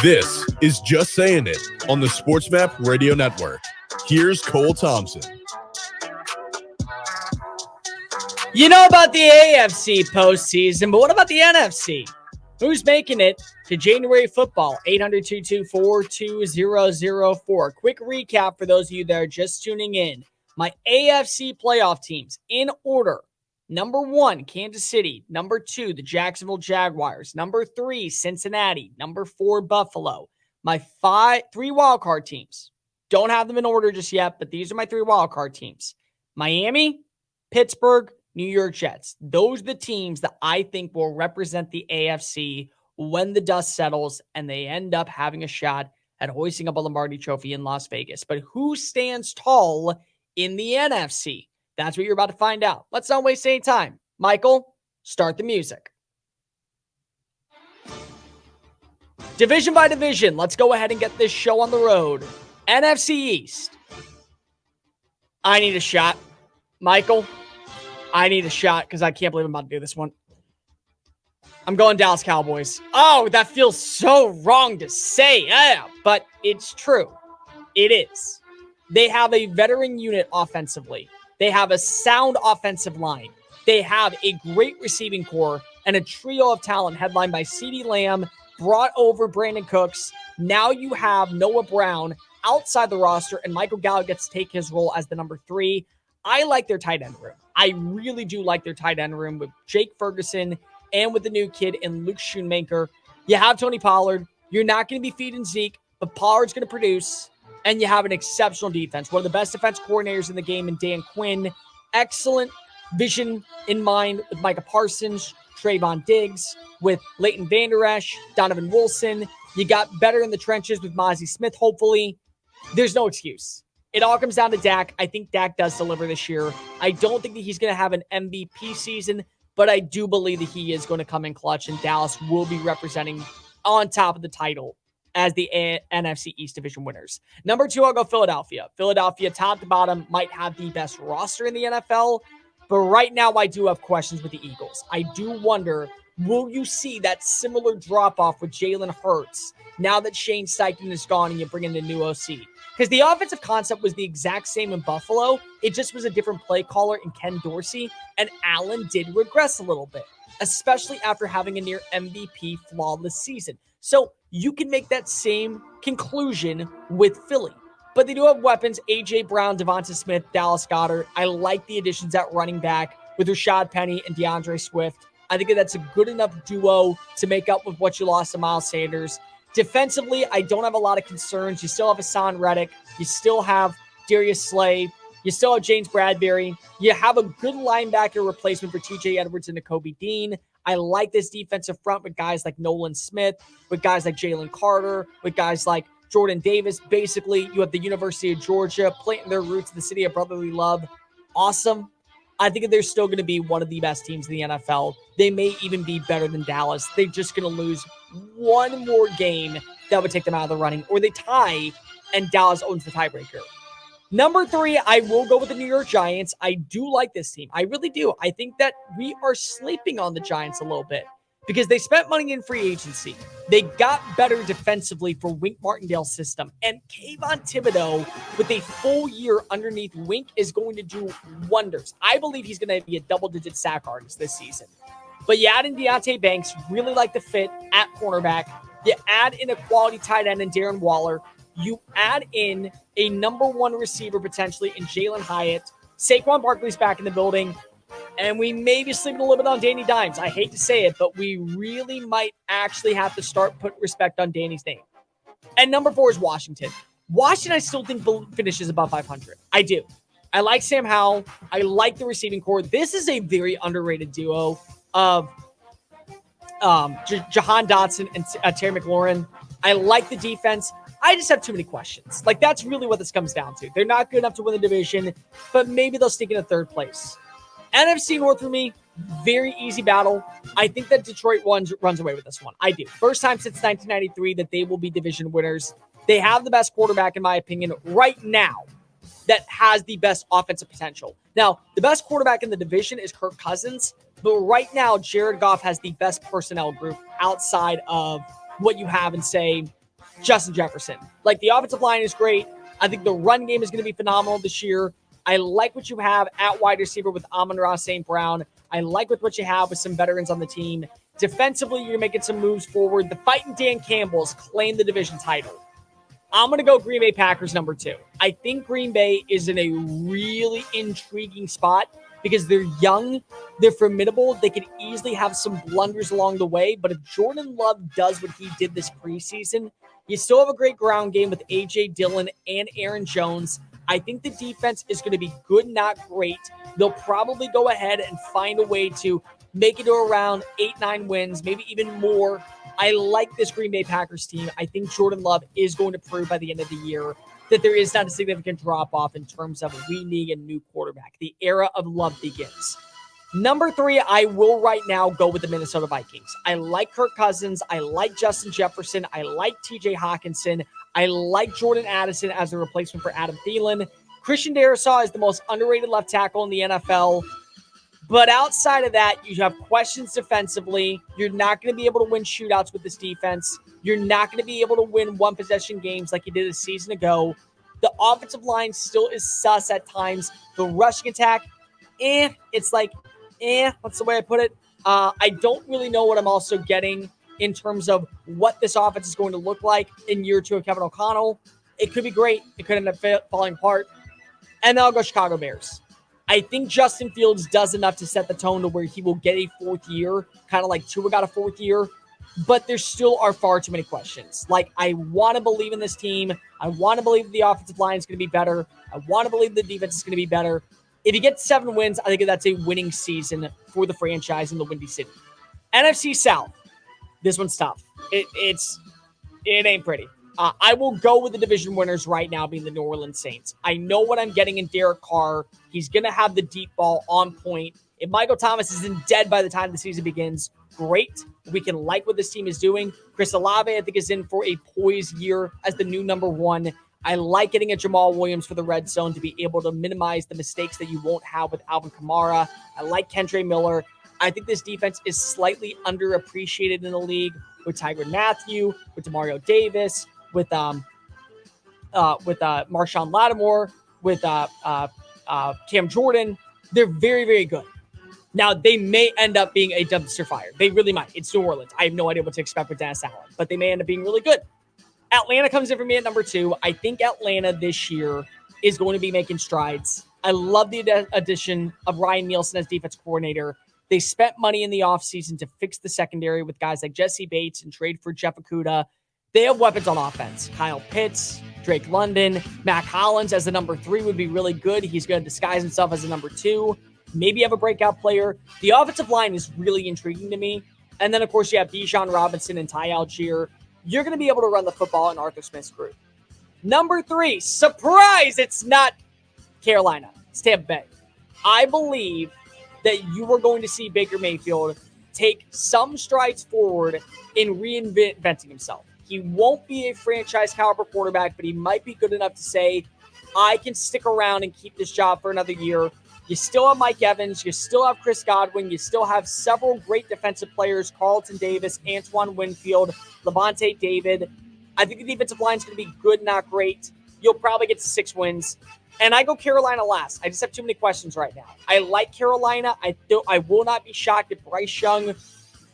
This is Just Saying It on the SportsMap Radio Network. Here's Cole Thompson. You know about the AFC postseason, but what about the NFC? Who's making it to January football? 800-224-2004. Quick recap for those of you that are just tuning in. My AFC playoff teams in order. Number 1, Kansas City. Number 2, the Jacksonville Jaguars. Number 3, Cincinnati. Number 4, Buffalo. My 3 wildcard teams. Don't have them in order just yet, but these are my 3 wildcard teams. Miami, Pittsburgh, New York Jets. Those are the teams that I think will represent the AFC when the dust settles and they end up having a shot at hoisting up a Lombardi Trophy in Las Vegas. But who stands tall in the NFC? That's what you're about to find out. Let's not waste any time. Michael, start the music. Division by division, let's go ahead and get this show on the road. NFC East. I need a shot. Michael, I need a shot because I can't believe I'm about to do this one. I'm going Dallas Cowboys. Oh, that feels so wrong to say. Yeah, but it's true. It is. They have a veteran unit offensively. They have a sound offensive line. They have a great receiving core and a trio of talent headlined by CeeDee Lamb, brought over Brandon Cooks. Now you have Noah Brown outside the roster, and Michael Gallup gets to take his role as the number 3. I like their tight end room. I really do like their tight end room with Jake Ferguson and with the new kid in Luke Schoonmaker. You have Tony Pollard. You're not going to be feeding Zeke, but Pollard's going to produce. And you have an exceptional defense. One of the best defense coordinators in the game in Dan Quinn. Excellent vision in mind with Micah Parsons, Trayvon Diggs, with Leighton Vander Esch, Donovan Wilson. You got better in the trenches with Mozzie Smith, hopefully. There's no excuse. It all comes down to Dak. I think Dak does deliver this year. I don't think that he's going to have an MVP season, but I do believe that he is going to come in clutch, and Dallas will be representing on top of the title as the NFC East Division winners. Number 2, I'll go Philadelphia. Philadelphia, top to bottom, might have the best roster in the NFL, but right now I do have questions with the Eagles. I do wonder, will you see that similar drop-off with Jalen Hurts now that Shane Steichen is gone and you bring in the new OC? Because the offensive concept was the exact same in Buffalo. It just was a different play caller in Ken Dorsey, and Allen did regress a little bit, especially after having a near MVP flawless season. So you can make that same conclusion with Philly. But they do have weapons: A.J. Brown, Devonta Smith, Dallas Goedert. I like the additions at running back with Rashad Penny and DeAndre Swift. I think that's a good enough duo to make up with what you lost to Miles Sanders. Defensively, I don't have a lot of concerns. You still have Hassan Reddick. You still have Darius Slay. You still have James Bradbury. You have a good linebacker replacement for TJ Edwards and Nakobe Dean. I like this defensive front with guys like Nolan Smith, with guys like Jalen Carter, with guys like Jordan Davis. Basically, you have the University of Georgia planting their roots in the city of brotherly love. Awesome. I think that they're still going to be one of the best teams in the NFL. They may even be better than Dallas. They're just going to lose one more game that would take them out of the running, or they tie and Dallas owns the tiebreaker. Number 3, I will go with the New York Giants. I do like this team. I really do. I think that we are sleeping on the Giants a little bit because they spent money in free agency. They got better defensively for Wink Martindale's system. And Kayvon Thibodeau, with a full year underneath Wink, is going to do wonders. I believe he's going to be a double-digit sack artist this season. But you add in Deonte Banks, really like the fit at cornerback. You add in a quality tight end in Darren Waller. You add in a number 1 receiver potentially in Jalen Hyatt. Saquon Barkley's back in the building. And we may be sleeping a little bit on Danny Dimes. I hate to say it, but we really might actually have to start putting respect on Danny's name. And number 4 is Washington. Washington, I still think finishes above 500. I do. I like Sam Howell. I like the receiving core. This is a very underrated duo of Jahan Dotson and Terry McLaurin. I like the defense. I just have too many questions. Like, that's really what this comes down to. They're not good enough to win the division, but maybe they'll sneak into 3rd place. NFC North for me, very easy battle. I think that Detroit runs away with this one. I do. First time since 1993 that they will be division winners. They have the best quarterback, in my opinion, right now that has the best offensive potential. Now, the best quarterback in the division is Kirk Cousins, but right now, Jared Goff has the best personnel group outside of what you have in, say, Justin Jefferson. Like, the offensive line is great. I think the run game is going to be phenomenal this year. I like what you have at wide receiver with Amon-Ra St. Brown. I like what you have with some veterans on the team. Defensively, you're making some moves forward. The fighting Dan Campbell's claimed the division title. I'm going to go Green Bay Packers number 2. I think Green Bay is in a really intriguing spot because they're young, they're formidable, they could easily have some blunders along the way, but if Jordan Love does what he did this preseason, you still have a great ground game with A.J. Dillon and Aaron Jones. I think the defense is going to be good, not great. They'll probably go ahead and find a way to make it to around 8-9 wins, maybe even more. I like this Green Bay Packers team. I think Jordan Love is going to prove by the end of the year that there is not a significant drop-off in terms of we need a new quarterback. The era of Love begins. Number 3, I will right now go with the Minnesota Vikings. I like Kirk Cousins. I like Justin Jefferson. I like TJ Hawkinson. I like Jordan Addison as a replacement for Adam Thielen. Christian Darrisaw is the most underrated left tackle in the NFL. But outside of that, you have questions defensively. You're not going to be able to win shootouts with this defense. You're not going to be able to win one-possession games like you did a season ago. The offensive line still is sus at times. The rushing attack, it's like, what's the way I put it? I don't really know what I'm also getting in terms of what this offense is going to look like in year 2 of Kevin O'Connell. It could be great. It could end up falling apart. And then I'll go Chicago Bears. I think Justin Fields does enough to set the tone to where he will get a 4th year, kind of like Tua got a 4th year, but there still are far too many questions. Like, I want to believe in this team. I want to believe the offensive line is going to be better. I want to believe the defense is going to be better. If you get 7 wins, I think that's a winning season for the franchise in the Windy City. NFC South. This one's tough. It ain't pretty. I will go with the division winners right now being the New Orleans Saints. I know what I'm getting in Derek Carr. He's going to have the deep ball on point. If Michael Thomas isn't dead by the time the season begins, great. We can like what this team is doing. Chris Olave, I think, is in for a poised year as the new number 1. I like getting a Jamal Williams for the red zone to be able to minimize the mistakes that you won't have with Alvin Kamara. I like Kendre Miller. I think this defense is slightly underappreciated in the league with Tyrann Mathieu, with Demario Davis, with Marshawn Lattimore, with Cam Jordan. They're very, very good. Now, they may end up being a dumpster fire. They really might. It's New Orleans. I have no idea what to expect with Dennis Allen, but they may end up being really good. Atlanta comes in for me at number 2. I think Atlanta this year is going to be making strides. I love the addition of Ryan Nielsen as defense coordinator. They spent money in the offseason to fix the secondary with guys like Jesse Bates and trade for Jeff Okudah. They have weapons on offense. Kyle Pitts, Drake London, Mac Hollins as the number 3 would be really good. He's going to disguise himself as a number 2. Maybe have a breakout player. The offensive line is really intriguing to me. And then, of course, you have Bijan Robinson and Ty Algier. You're going to be able to run the football in Arthur Smith's group. Number 3, surprise, it's not Carolina. It's Tampa Bay. I believe that you are going to see Baker Mayfield take some strides forward in reinventing himself. He won't be a franchise caliber quarterback, but he might be good enough to say, I can stick around and keep this job for another year. You still have Mike Evans. You still have Chris Godwin. You still have several great defensive players, Carlton Davis, Antoine Winfield, Levante David. I think the defensive line is going to be good, not great. You'll probably get to 6 wins. And I go Carolina last. I just have too many questions right now. I like Carolina. I will not be shocked if Bryce Young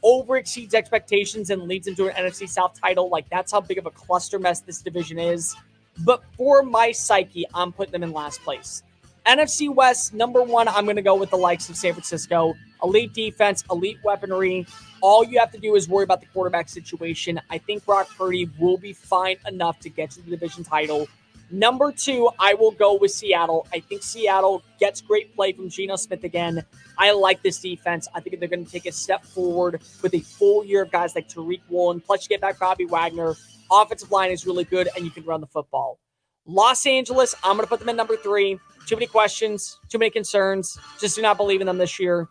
overexceeds expectations and leads into an NFC South title. Like, that's how big of a cluster mess this division is. But for my psyche, I'm putting them in last place. NFC West, number 1, I'm going to go with the likes of San Francisco. Elite defense, elite weaponry. All you have to do is worry about the quarterback situation. I think Brock Purdy will be fine enough to get to the division title. Number 2, I will go with Seattle. I think Seattle gets great play from Geno Smith again. I like this defense. I think they're going to take a step forward with a full year of guys like Tariq Woolen. Plus, you get back Bobby Wagner. Offensive line is really good, and you can run the football. Los Angeles, I'm going to put them in number 3. Too many questions, too many concerns. Just do not believe in them this year.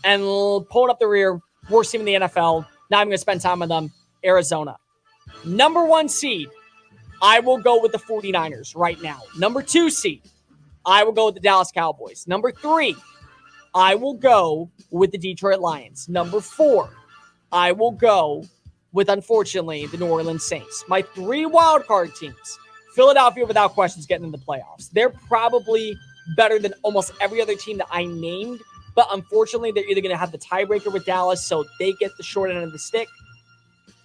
And pulling up the rear, worst team in the NFL. Now I'm going to spend time with them. Arizona. Number 1 seed, I will go with the 49ers right now. Number 2 seed, I will go with the Dallas Cowboys. Number 3, I will go with the Detroit Lions. Number 4, I will go with, unfortunately, the New Orleans Saints. My 3 wildcard teams. Philadelphia, without questions, getting in the playoffs. They're probably better than almost every other team that I named, but unfortunately, they're either going to have the tiebreaker with Dallas, so they get the short end of the stick.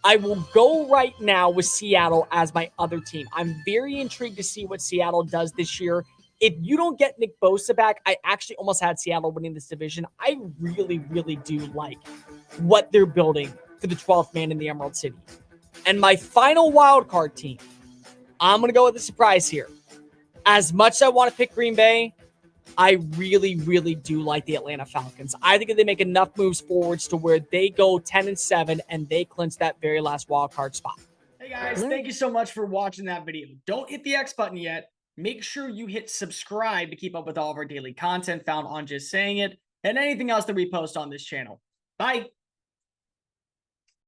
I will go right now with Seattle as my other team. I'm very intrigued to see what Seattle does this year. If you don't get Nick Bosa back, I actually almost had Seattle winning this division. I really, really do like what they're building for the 12th man in the Emerald City. And my final wildcard team, I'm going to go with a surprise here. As much as I want to pick Green Bay, I really, really do like the Atlanta Falcons. I think if they make enough moves forwards to where they go 10-7 and they clinch that very last wildcard spot. Hey guys, thank you so much for watching that video. Don't hit the X button yet. Make sure you hit subscribe to keep up with all of our daily content found on Just Saying It and anything else that we post on this channel. Bye.